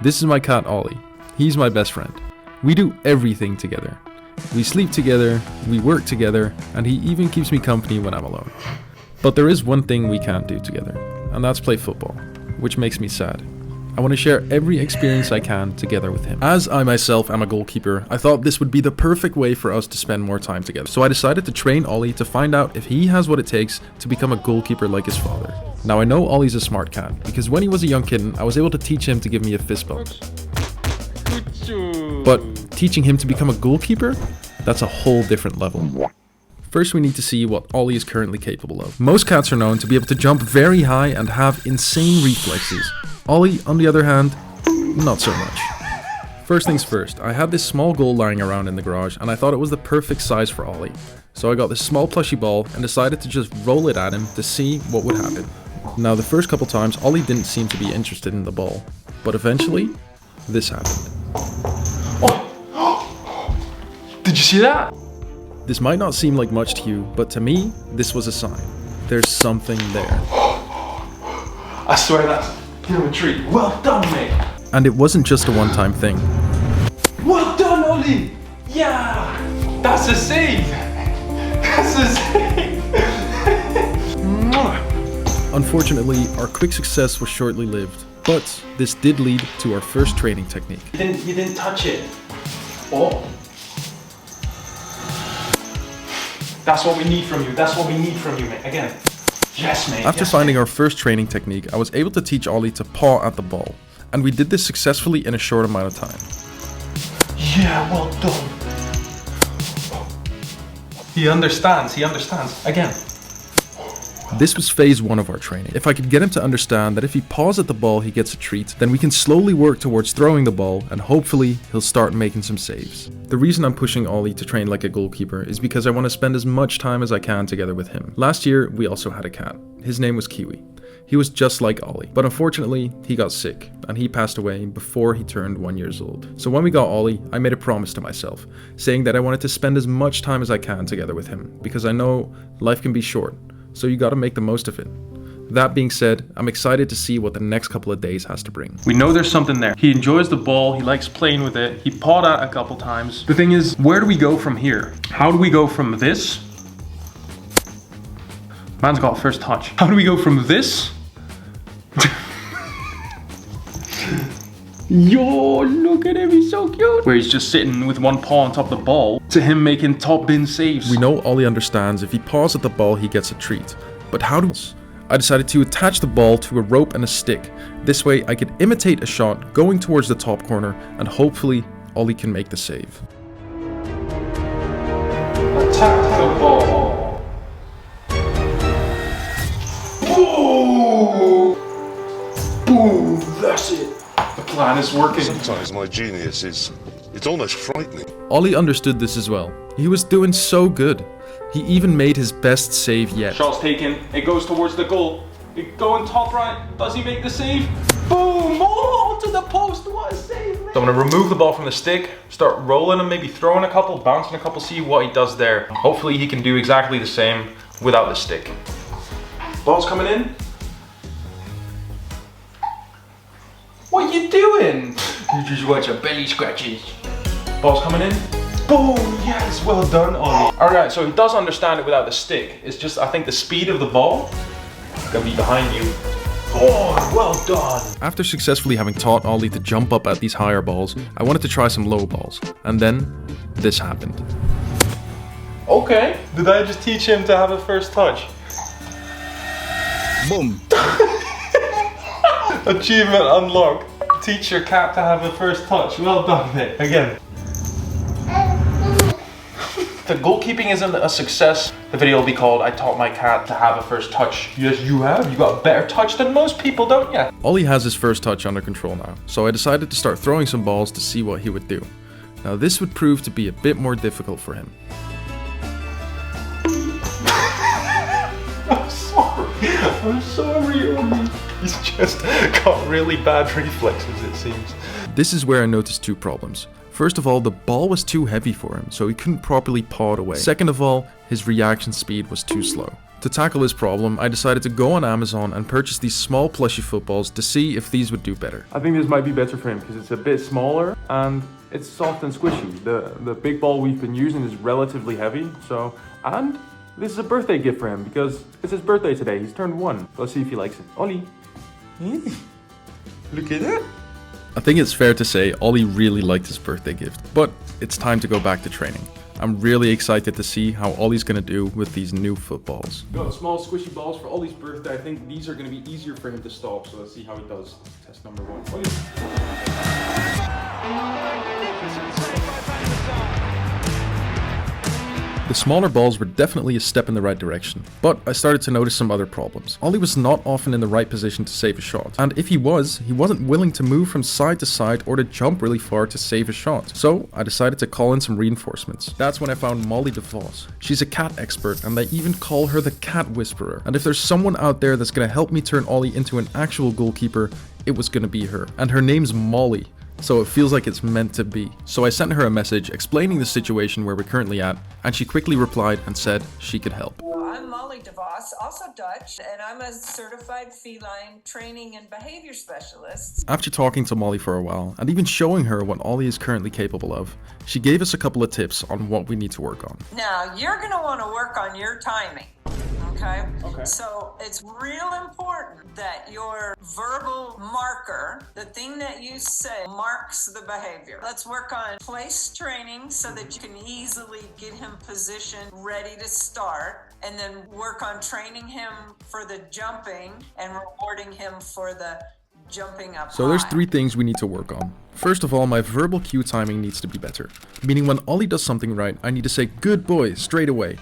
This is my cat Ollie. He's my best friend. We do everything together. We sleep together, we work together, and he even keeps me company when I'm alone. But there is one thing we can't do together, and that's play football, which makes me sad. I want to share every experience I can together with him. As I myself am a goalkeeper, I thought this would be the perfect way for us to spend more time together. So I decided to train Ollie to find out if he has what it takes to become a goalkeeper like his father. Now I know Ollie's a smart cat, because when he was a young kitten, I was able to teach him to give me a fist bump. But teaching him to become a goalkeeper? That's a whole different level. First, we need to see what Ollie is currently capable of. Most cats are known to be able to jump very high and have insane reflexes. Ollie, on the other hand, not so much. First things first, I had this small goal lying around in the garage and I thought it was the perfect size for Ollie. So I got this small plushy ball and decided to just roll it at him to see what would happen. Now the first couple times, Ollie didn't seem to be interested in the ball, but eventually, this happened. Oh! Did you see that? This might not seem like much to you, but to me, this was a sign. There's something there. I swear that's a treat. Well done, mate. And it wasn't just a one-time thing. Well done, Ollie. Yeah, that's a save. That's a save. Unfortunately, our quick success was shortly lived, but this did lead to our first training technique. You didn't touch it. Oh. That's what we need from you. That's what we need from you, mate. Again. Yes, mate. After finding our first training technique, I was able to teach Ollie to paw at the ball. And we did this successfully in a short amount of time. Yeah, well done. He understands. Again. This was phase 1 of our training. If I could get him to understand that if he paws at the ball, he gets a treat, then we can slowly work towards throwing the ball and hopefully he'll start making some saves. The reason I'm pushing Ollie to train like a goalkeeper is because I want to spend as much time as I can together with him. Last year, we also had a cat. His name was Kiwi. He was just like Ollie, but unfortunately, he got sick and he passed away before he turned 1 year old. So when we got Ollie, I made a promise to myself, saying that I wanted to spend as much time as I can together with him, because I know life can be short. So you gotta make the most of it. That being said, I'm excited to see what the next couple of days has to bring. We know there's something there. He enjoys the ball, he likes playing with it, he pawed at it a couple times. The thing is, where do we go from here? How do we go from this? Man's got first touch. How do we go from this? Yo, look at him, he's so cute. Where he's just sitting with one paw on top of the ball, to him making top bin saves. We know Ollie understands if he paws at the ball, he gets a treat. But how do I decided to attach the ball to a rope and a stick. This way I could imitate a shot going towards the top corner and hopefully Ollie can make the save. Attack the ball. Boom! Boom, that's it. The plan is working. Sometimes my genius it's almost frightening. Ollie understood this as well. He was doing so good. He even made his best save yet. Shot's taken, it goes towards the goal. It going top right, does he make the save? Boom! Oh, to the post, what a save, man. So I'm gonna remove the ball from the stick, start rolling him, maybe throwing a couple, bouncing a couple, see what he does there. Hopefully he can do exactly the same without the stick. Ball's coming in. What are you doing? You just watch your belly scratches. Ball's coming in. Boom! Yes, well done, Ollie. Alright, so he does understand it without the stick. It's just, I think the speed of the ball is gonna be behind you. Oh, well done. After successfully having taught Ollie to jump up at these higher balls, I wanted to try some low balls. And then, this happened. Okay. Did I just teach him to have a first touch? Boom. Achievement unlocked. Teach your cat to have a first touch. Well done, mate. Again. The goalkeeping isn't a success. The video will be called, I taught my cat to have a first touch. Yes, you have. You got a better touch than most people, don't you? Ollie has his first touch under control now, so I decided to start throwing some balls to see what he would do. Now this would prove to be a bit more difficult for him. I'm sorry, Ollie. He's just got really bad reflexes, it seems. This is where I noticed two problems. First of all, the ball was too heavy for him, so he couldn't properly paw it away. Second of all, his reaction speed was too slow. To tackle this problem, I decided to go on Amazon and purchase these small plushie footballs to see if these would do better. I think this might be better for him because it's a bit smaller and it's soft and squishy. The big ball we've been using is relatively heavy, and this is a birthday gift for him because it's his birthday today. He's turned 1. Let's see if he likes it. Ollie. Look at that. I think it's fair to say Ollie really liked his birthday gift, but it's time to go back to training. I'm really excited to see how Ollie's gonna do with these new footballs. Got small squishy balls for Ollie's birthday. I think these are gonna be easier for him to stop, so let's see how he does. Test number 1. The smaller balls were definitely a step in the right direction, but I started to notice some other problems. Ollie was not often in the right position to save a shot, and if he wasn't willing to move from side to side or to jump really far to save a shot. So I decided to call in some reinforcements. That's when I found Molly DeVos. She's a cat expert, and they even call her the cat whisperer. And if there's someone out there that's gonna help me turn Ollie into an actual goalkeeper, it was gonna be her. And her name's Molly. So it feels like it's meant to be. So I sent her a message explaining the situation where we're currently at, and she quickly replied and said she could help. I'm Molly DeVos, also Dutch, and I'm a certified feline training and behavior specialist. After talking to Molly for a while, and even showing her what Ollie is currently capable of, she gave us a couple of tips on what we need to work on. Now, you're going to want to work on your timing. Okay? Okay. So it's real important that your verbal marker, the thing that you say, marks the behavior. Let's work on place training so that you can easily get him positioned, ready to start, and then work on training him for the jumping and rewarding him for the jumping up So there's high. 3 things we need to work on. First of all, my verbal cue timing needs to be better. Meaning when Ollie does something right, I need to say good boy straight away.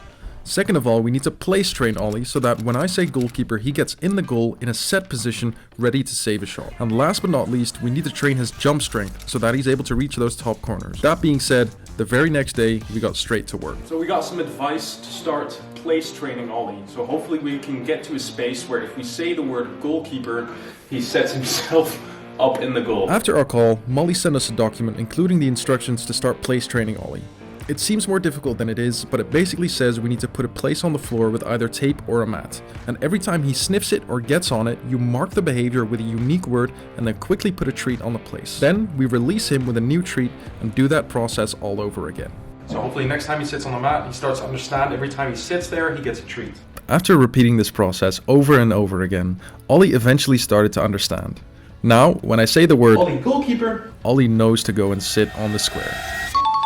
Second of all, we need to place train Ollie so that when I say goalkeeper, he gets in the goal in a set position, ready to save a shot. And last but not least, we need to train his jump strength so that he's able to reach those top corners. That being said, the very next day, we got straight to work. So we got some advice to start place training Ollie. So hopefully we can get to a space where if we say the word goalkeeper, he sets himself up in the goal. After our call, Molly sent us a document including the instructions to start place training Ollie. It seems more difficult than it is, but it basically says we need to put a place on the floor with either tape or a mat. And every time he sniffs it or gets on it, you mark the behavior with a unique word and then quickly put a treat on the place. Then we release him with a new treat and do that process all over again. So hopefully next time he sits on the mat, he starts to understand every time he sits there, he gets a treat. After repeating this process over and over again, Ollie eventually started to understand. Now, when I say the word Ollie, goalkeeper. Ollie knows to go and sit on the square.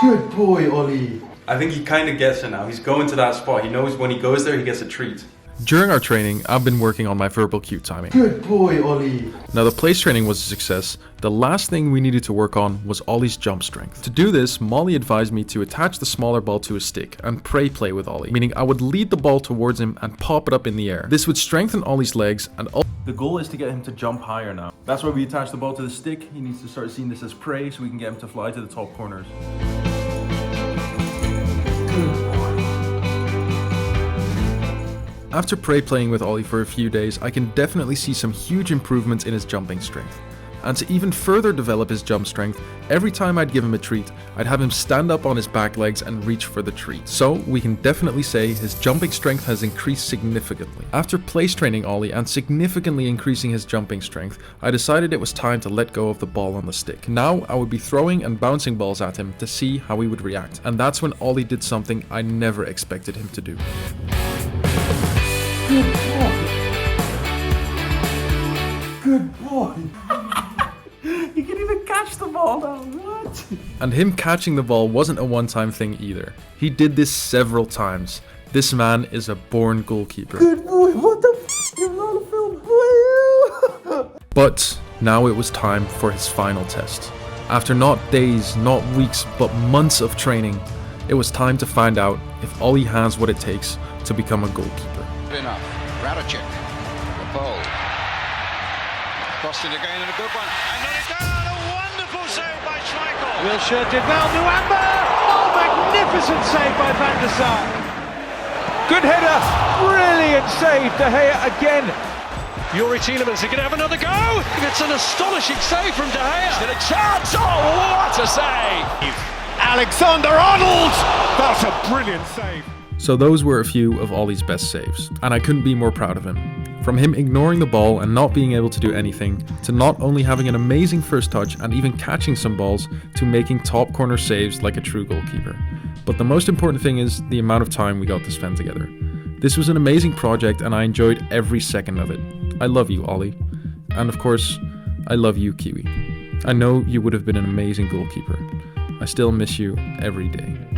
Good boy, Ollie. I think he kind of gets it now. He's going to that spot. He knows when he goes there, he gets a treat. During our training, I've been working on my verbal cue timing. Good boy, Ollie. Now the place training was a success. The last thing we needed to work on was Ollie's jump strength. To do this, Molly advised me to attach the smaller ball to a stick and play with Ollie, meaning I would lead the ball towards him and pop it up in the air. This would strengthen Ollie's legs and The goal is to get him to jump higher now. That's why we attach the ball to the stick. He needs to start seeing this as prey so we can get him to fly to the top corners. After playing with Ollie for a few days, I can definitely see some huge improvements in his jumping strength. And to even further develop his jump strength, every time I'd give him a treat, I'd have him stand up on his back legs and reach for the treat. So we can definitely say his jumping strength has increased significantly. After place training Ollie and significantly increasing his jumping strength, I decided it was time to let go of the ball on the stick. Now I would be throwing and bouncing balls at him to see how he would react. And that's when Ollie did something I never expected him to do. Good boy. Good boy. You can even catch the ball now. What? And him catching the ball wasn't a one-time thing either. He did this several times. This man is a born goalkeeper. Good boy. What the f***? You're not a film boy. But now it was time for his final test. After not days, not weeks, but months of training, it was time to find out if Ollie has what it takes to become a goalkeeper. Enough. Radicic. The pole. Crossed it again and a good one. And let it down. A wonderful save by Schmeichel. Wilshere did well. Nuamba. Oh, magnificent save by Van der Sar. Good header. Brilliant save. De Gea again. Yuri Tielemans, he can have another go. It's an astonishing save from De Gea. He's got a chance. Oh, what a save. Alexander-Arnold. That's a brilliant save. So those were a few of Ollie's best saves, and I couldn't be more proud of him. From him ignoring the ball and not being able to do anything, to not only having an amazing first touch and even catching some balls, to making top corner saves like a true goalkeeper. But the most important thing is the amount of time we got to spend together. This was an amazing project and I enjoyed every second of it. I love you, Ollie. And of course, I love you, Kiwi. I know you would have been an amazing goalkeeper. I still miss you every day.